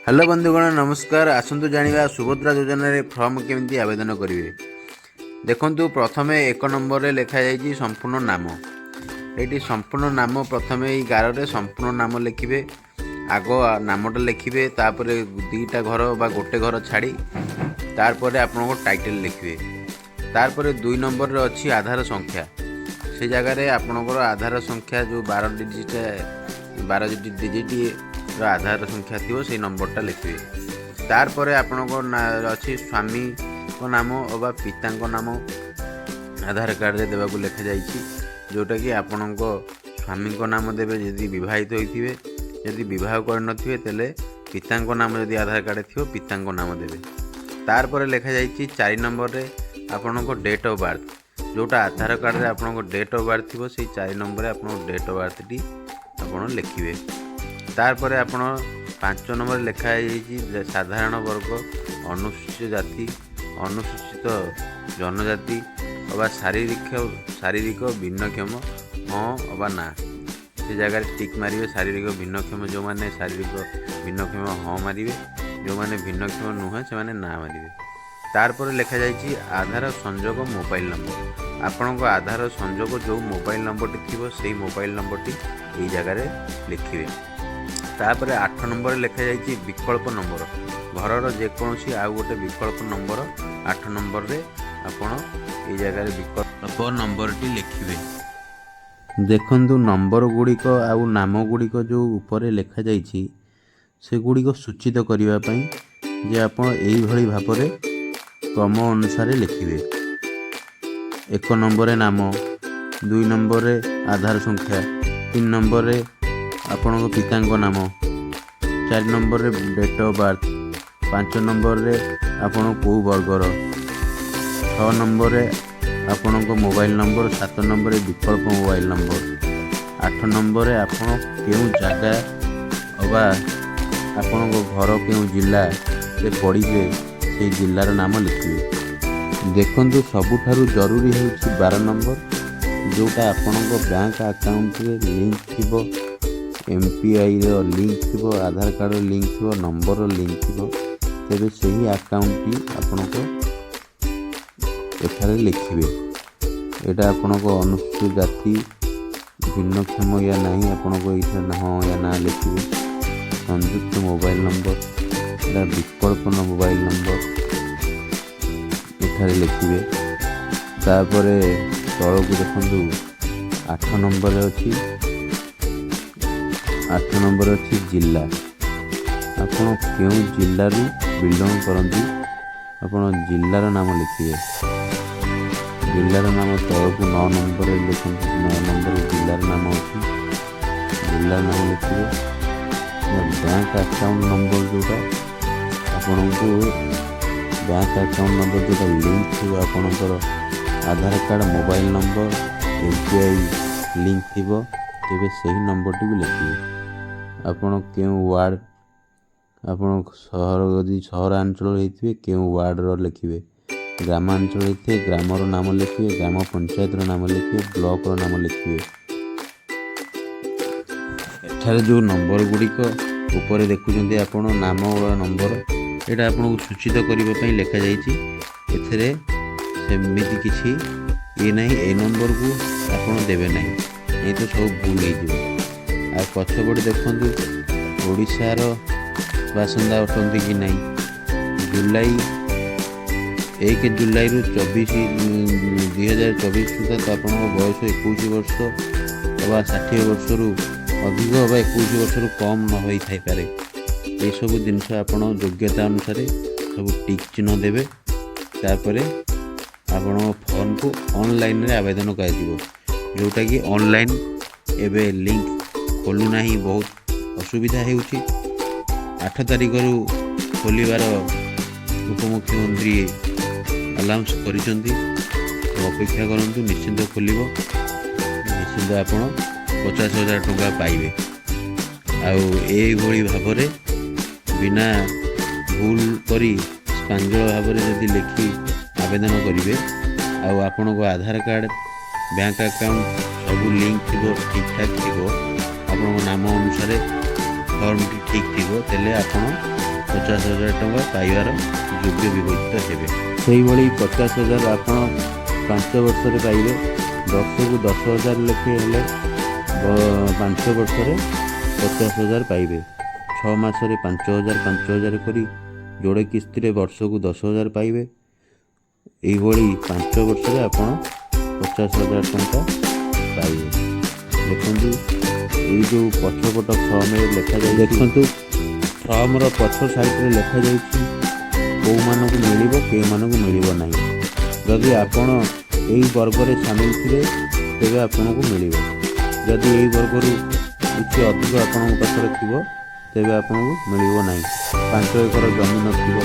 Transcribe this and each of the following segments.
Hello बंधुगण नमस्कार। आसतु जानिबा सुभद्रा योजना रे फॉर्म केमिति आवेदन करिवे। देखंतु प्रथमे 1 नंबर रे लिखा जायछि संपूर्ण नाम। एटी संपूर्ण नाम प्रथमे ई गार रे संपूर्ण नाम लिखिबे। आगो नामटा लिखिबे, तापरे दुईटा घर बा गोटे घर छाड़ी तारपरे आपनको टाइटल लिखिबे। तारपरे 2 नंबर रे अछि आधार संख्या। से जगह रे आपनकर आधार संख्या जो 12 डिजिट आधार संख्या थी से नंबरटा लिखे। तारपरे आपनकर अच्छी स्वामी को नाम अबा पिता नाम आधार कार्ड रे देवाक लिखा जाइछि, जोटा कि आपण स्वामी को नाम देवे यदि विवाहित होइथिबे। यदि विवाह कर नथिबे तेले पिता नाम यदि आधार कार्ड थी पिता नाम देवे। तारपरे लिखा जाइछि 4 नंबर रे आपनको डेट ऑफ बर्थ, जोटा आधार कार्ड रे आपनको डेट ऑफ बर्थ थी से 4 नंबर रे आपनको डेट ऑफ बर्थ टी आपण लिखिबे। तारपरे आपण 5 नंबर लिखा है साधारण वर्ग, अनुसूचित जाति, अनुसूचित जनजाति अबा शारीरिक भिन्नक्षम हाँ अबा ना। से जगह टिक मारे शारीरिक भिन्नक्षम जो मैंने शारीरिक भिन्नक्षम हाँ मारे, जो मैंने भिन्नक्षम नुहे से मैंने ना मारे। तारपर लिखा जाइए आधार संजोग मोबाइल नंबर। आपण आधार संजोग जो मोबाइल नंबर थी से मोबाइल नंबर टी जगह लिखिए। तापर 8 नंबर लिखा जाइए विकल्प नंबर। घरर जेकोसी आउ गोटे विकल्प नंबर 8 नंबर रे आपण ये जगह विकल्प नंबर टी लिखिए। देखंतु नंबर गुड़िक आउ नाम गुड़िक जो ऊपर लिखा जाइए से गुड़िक सूचित करने जे आप यही भाव में क्रम अनुसार लिखिए। 1 नंबर नाम, 2 नंबर आधार संख्या, 3 नंबर आपण पिता नाम, 4 number date of birth, 5 number आपण को वर्गर, 6 नंबर आपण मोबाइल नंबर, 7 नंबर विकल्प मोबाइल नंबर, 8 नंबर आपण केउं जगह अबा आपण घर केउं जिला से पड़े से जिलार नाम लिखिए। देखंतु सबुठारु जरूरी होछि 12 नंबर, जोटा आपण बैंक अकाउंट रे लिंक थिबो, एमपीआई रो लिंक थी, आधार कार्ड लिंक थी, नंबर लिंक थी, तेरे से ही अकाउंट टी आपण एठारे लिखिए। एटा आपण अनुसूचित जाति भिन्नक्षम या नहीं आपण हाँ या ना लिखिए। संयुक्त मोबाइल नंबर एटा विकल्प मोबाइल नंबर एठारे लिखिए। तापरे तलକୁ देखंतु 8 नंबर अच्छी 8 नंबर अच्छी जिला। आपण क्यों जिल्ला बिलोंग करती आपण जिलार नाम लिखिए। जिलार नाम तलक 9 नंबर लिखते, 9 नंबर जिलार नाम अच्छी जिलार नाम लिखिए। बैंक अकाउंट नंबर जोटा आपण को बैंक अकाउंट नंबर जोटा लिंक थी आपणकर आधार कार्ड मोबाइल नंबर एमपीआई लिंक थी तेरे से ही नंबर टी भी लिखिए। आपण क्यों वार्ड आपण सहर यदि सहरांचल होते क्यों वार्ड रो लिखिए। ग्रामांचल होते ग्रामर नाम लिखिए, ग्राम पंचायत नाम लिखिए, ब्लॉक नाम लिखिए। एठारे जो नंबर गुड़िक ऊपर देखुं आपण नाम नंबर यहाँ आपको सूचित करने लिखा जाइए। सेमिति किसी ये नहीं ए नंबर को आप देवे ना, ये तो सब भूल हो। पछपटे देखु ओडिशार बासिंदा अटंती कि नहीं। जुलाई 1 जुलाई 2024 सुधा तो आप बयस 21 वर्ष अबा 60 वर्ष रु अधिक अबा 21 वर्ष रु कम न हो थाई पारे। ये सब जिनस आप योग्यता अनुसार सब टिक चिन्ह देवे। तापर आपण फॉर्म को ऑनलाइन रे आवेदन कर जोटा कि ऑनलाइन एबे लिंक खोलू ना, बहुत असुविधा होउछि। 8 तारिख रु खोलिबार उपमुख्यमंत्री अनाउंस करिसंती, अपेक्षा करंतु निश्चिंत खोलिबो। निश्चिंत आपण 50,000 टंका पाइबे। आउ भाव में बिना भूल करी प्रांजल भाव में जदि लिखि आवेदन करेंगे आपण को आधार कार्ड बैंक अकाउंट सब लिंक थी ठीक ठाक थी, आप नाम अनुसार फॉर्म ठीक थी तेले आपण 50,000 ଟଙ୍କା ପାଇବାର ଯୋଗ୍ୟ ବିବେଚିତ ହେବେ। ସେହିଭଳି 50,000 ଆପଣ 5 ବର୍ଷରେ ପାଇବେ। ବର୍ଷକୁ 10,000 ଲେଖେ ହେଲେ 5 ବର୍ଷରେ 50,000 ପାଇବେ। 6 ମାସରେ 5,000 କରି ଯୋଡ଼େ କିସ୍ତିରେ ବର୍ଷକୁ 10,000 ପାଇବେ। ଏଇଭଳି 5 ବର୍ଷରେ ଆପଣ 50,000 ଟଙ୍କା ପାଇବେ। ଦେଖନ୍ତୁ ଏଇ ଯେଉଁ ପଛପଟ ଫର୍ମରେ ଲେଖାଯାଇ, ଦେଖନ୍ତୁ ଫର୍ମର ପଛ ସାଇଡ଼ରେ ଲେଖାଯାଇଛି କେଉଁମାନଙ୍କୁ ମିଳିବ କେଉଁମାନଙ୍କୁ ମିଳିବ ନାହିଁ। ଯଦି ଆପଣ ଏହି ବର୍ଗରେ ସାମିଲ ଥିବେ ତେବେ ଆପଣଙ୍କୁ ମିଳିବ। ଯଦି ଏହି ବର୍ଗରୁ କିଛି ଅଧିକ ଆପଣଙ୍କ ପାଖରେ ଥିବ ତେବେ ଆପଣଙ୍କୁ ମିଳିବ ନାହିଁ। 5 ଏକର ଜମି ନଥିବ,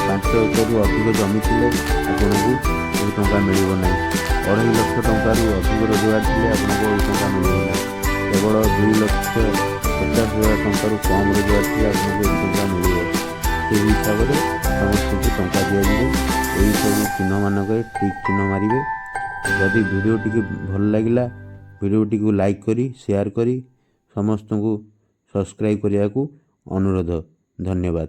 5 ଏକରରୁ ଅଧିକ ଜମି ଥିଲେ ଆପଣଙ୍କୁ ଏହି ଟଙ୍କା ମିଳିବ ନାହିଁ। 2.5 ଲକ୍ଷ ଟଙ୍କାରୁ ଅଧିକ ରୋଜଗାର ଥିଲେ ଆପଣଙ୍କୁ ଏହି ଟଙ୍କା ମିଳିବ ନାହିଁ। କେବଳ 2,50,000 ଟଙ୍କାରୁ କମ୍ ରୋଜଗାର ଥିଲେ ଆପଣଙ୍କୁ ଏହି ଟଙ୍କା ମିଳିବ। ସେହି ହିସାବରେ ସମସ୍ତଙ୍କୁ ଟଙ୍କା ଦିଆଯିବ। ଏହିସବୁ ଚିହ୍ନମାନଙ୍କରେ ଠିକ୍ ଚିହ୍ନ ମାରିବେ। ଯଦି ଭିଡ଼ିଓଟିକୁ ଭଲ ଲାଗିଲା ଭିଡ଼ିଓଟିକୁ ଲାଇକ୍ କରି ସେୟାର କରି ସମସ୍ତଙ୍କୁ ସବସ୍କ୍ରାଇବ୍ କରିବାକୁ ଅନୁରୋଧ। ଧନ୍ୟବାଦ।